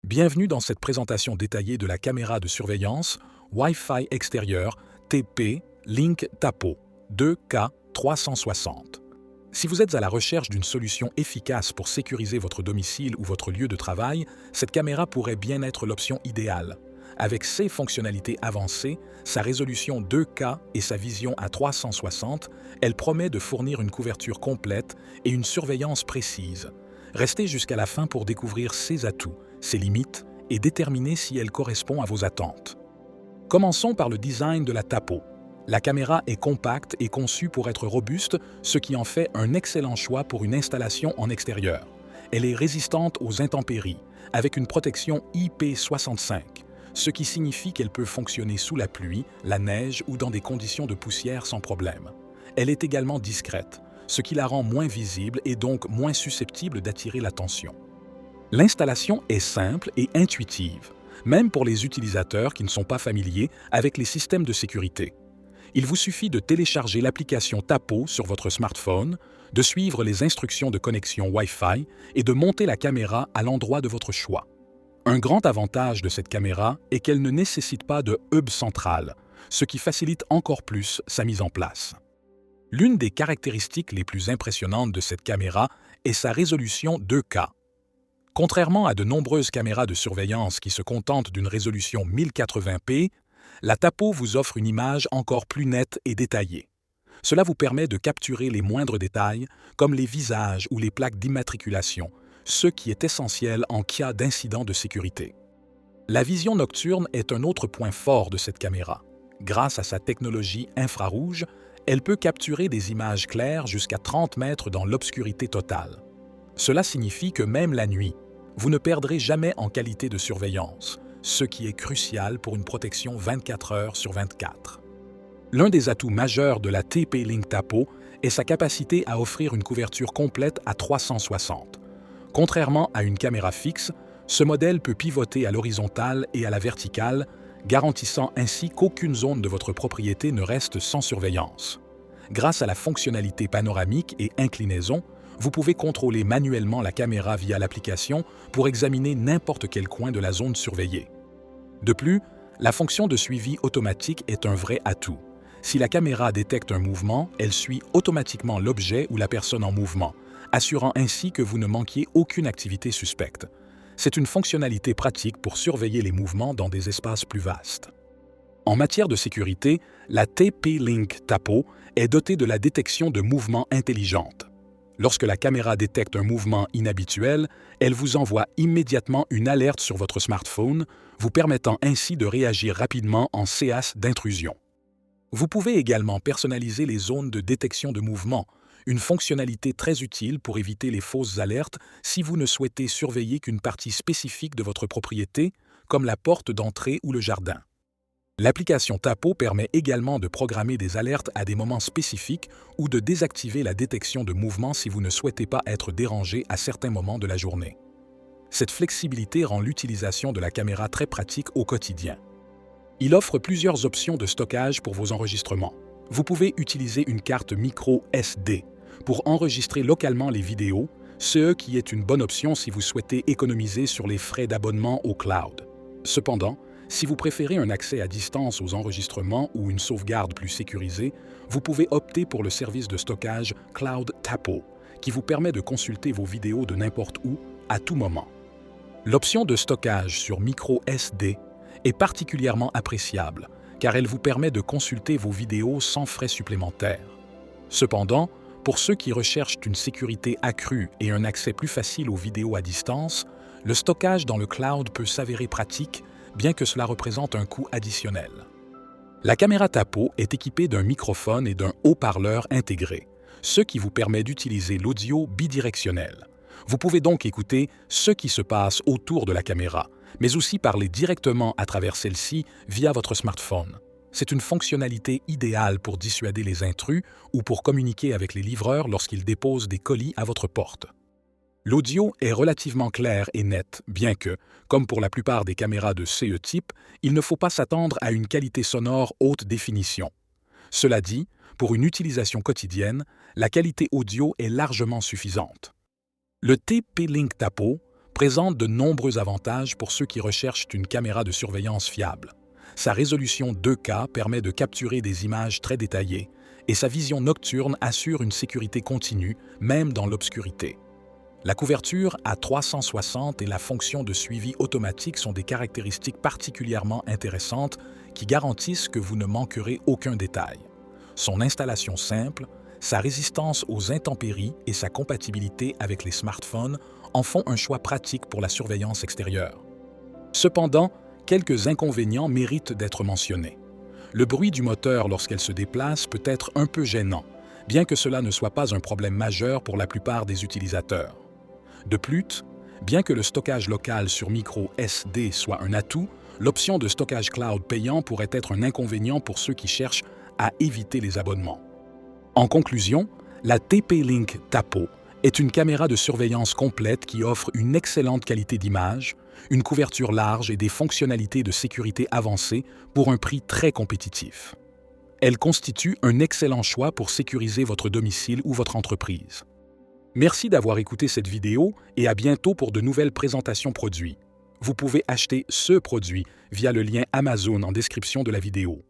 Bienvenue dans cette présentation détaillée de la caméra de surveillance Wi-Fi extérieur TP-Link Tapo 2K360. Si vous êtes à la recherche d'une solution efficace pour sécuriser votre domicile ou votre lieu de travail, cette caméra pourrait bien être l'option idéale. Avec ses fonctionnalités avancées, sa résolution 2K et sa vision à 360, elle promet de fournir une couverture complète et une surveillance précise. Restez jusqu'à la fin pour découvrir ses atouts, ses limites et déterminer si elle correspond à vos attentes. Commençons par le design de la Tapo. La caméra est compacte et conçue pour être robuste, ce qui en fait un excellent choix pour une installation en extérieur. Elle est résistante aux intempéries, avec une protection IP65, ce qui signifie qu'elle peut fonctionner sous la pluie, la neige ou dans des conditions de poussière sans problème. Elle est également discrète, ce qui la rend moins visible et donc moins susceptible d'attirer l'attention. L'installation est simple et intuitive, même pour les utilisateurs qui ne sont pas familiers avec les systèmes de sécurité. Il vous suffit de télécharger l'application Tapo sur votre smartphone, de suivre les instructions de connexion Wi-Fi et de monter la caméra à l'endroit de votre choix. Un grand avantage de cette caméra est qu'elle ne nécessite pas de hub central, ce qui facilite encore plus sa mise en place. L'une des caractéristiques les plus impressionnantes de cette caméra est sa résolution 2K. Contrairement à de nombreuses caméras de surveillance qui se contentent d'une résolution 1080p, la Tapo vous offre une image encore plus nette et détaillée. Cela vous permet de capturer les moindres détails, comme les visages ou les plaques d'immatriculation, ce qui est essentiel en cas d'incident de sécurité. La vision nocturne est un autre point fort de cette caméra. Grâce à sa technologie infrarouge, elle peut capturer des images claires jusqu'à 30 mètres dans l'obscurité totale. Cela signifie que même la nuit, vous ne perdrez jamais en qualité de surveillance, ce qui est crucial pour une protection 24 heures sur 24. L'un des atouts majeurs de la TP-Link Tapo est sa capacité à offrir une couverture complète à 360. Contrairement à une caméra fixe, ce modèle peut pivoter à l'horizontale et à la verticale, garantissant ainsi qu'aucune zone de votre propriété ne reste sans surveillance. Grâce à la fonctionnalité panoramique et inclinaison, vous pouvez contrôler manuellement la caméra via l'application pour examiner n'importe quel coin de la zone surveillée. De plus, la fonction de suivi automatique est un vrai atout. Si la caméra détecte un mouvement, elle suit automatiquement l'objet ou la personne en mouvement, assurant ainsi que vous ne manquiez aucune activité suspecte. C'est une fonctionnalité pratique pour surveiller les mouvements dans des espaces plus vastes. En matière de sécurité, la TP-Link Tapo est dotée de la détection de mouvements intelligente. Lorsque la caméra détecte un mouvement inhabituel, elle vous envoie immédiatement une alerte sur votre smartphone, vous permettant ainsi de réagir rapidement en CAS d'intrusion. Vous pouvez également personnaliser les zones de détection de mouvement, une fonctionnalité très utile pour éviter les fausses alertes si vous ne souhaitez surveiller qu'une partie spécifique de votre propriété, comme la porte d'entrée ou le jardin. L'application Tapo permet également de programmer des alertes à des moments spécifiques ou de désactiver la détection de mouvement si vous ne souhaitez pas être dérangé à certains moments de la journée. Cette flexibilité rend l'utilisation de la caméra très pratique au quotidien. Il offre plusieurs options de stockage pour vos enregistrements. Vous pouvez utiliser une carte micro SD pour enregistrer localement les vidéos, ce qui est une bonne option si vous souhaitez économiser sur les frais d'abonnement au cloud. Cependant, si vous préférez un accès à distance aux enregistrements ou une sauvegarde plus sécurisée, vous pouvez opter pour le service de stockage Cloud Tapo, qui vous permet de consulter vos vidéos de n'importe où, à tout moment. L'option de stockage sur micro SD est particulièrement appréciable, car elle vous permet de consulter vos vidéos sans frais supplémentaires. Cependant, pour ceux qui recherchent une sécurité accrue et un accès plus facile aux vidéos à distance, le stockage dans le cloud peut s'avérer pratique, bien que cela représente un coût additionnel. La caméra Tapo est équipée d'un microphone et d'un haut-parleur intégrés, ce qui vous permet d'utiliser l'audio bidirectionnel. Vous pouvez donc écouter ce qui se passe autour de la caméra, mais aussi parler directement à travers celle-ci via votre smartphone. C'est une fonctionnalité idéale pour dissuader les intrus ou pour communiquer avec les livreurs lorsqu'ils déposent des colis à votre porte. L'audio est relativement clair et net, bien que, comme pour la plupart des caméras de CE-type, il ne faut pas s'attendre à une qualité sonore haute définition. Cela dit, pour une utilisation quotidienne, la qualité audio est largement suffisante. Le TP-Link Tapo présente de nombreux avantages pour ceux qui recherchent une caméra de surveillance fiable. Sa résolution 2K permet de capturer des images très détaillées et sa vision nocturne assure une sécurité continue, même dans l'obscurité. La couverture à 360 et la fonction de suivi automatique sont des caractéristiques particulièrement intéressantes qui garantissent que vous ne manquerez aucun détail. Son installation simple, sa résistance aux intempéries et sa compatibilité avec les smartphones en font un choix pratique pour la surveillance extérieure. Cependant, quelques inconvénients méritent d'être mentionnés. Le bruit du moteur lorsqu'elle se déplace peut être un peu gênant, bien que cela ne soit pas un problème majeur pour la plupart des utilisateurs. De plus, bien que le stockage local sur micro SD soit un atout, l'option de stockage cloud payant pourrait être un inconvénient pour ceux qui cherchent à éviter les abonnements. En conclusion, la TP-Link Tapo est une caméra de surveillance complète qui offre une excellente qualité d'image, une couverture large et des fonctionnalités de sécurité avancées pour un prix très compétitif. Elle constitue un excellent choix pour sécuriser votre domicile ou votre entreprise. Merci d'avoir écouté cette vidéo et à bientôt pour de nouvelles présentations produits. Vous pouvez acheter ce produit via le lien Amazon en description de la vidéo.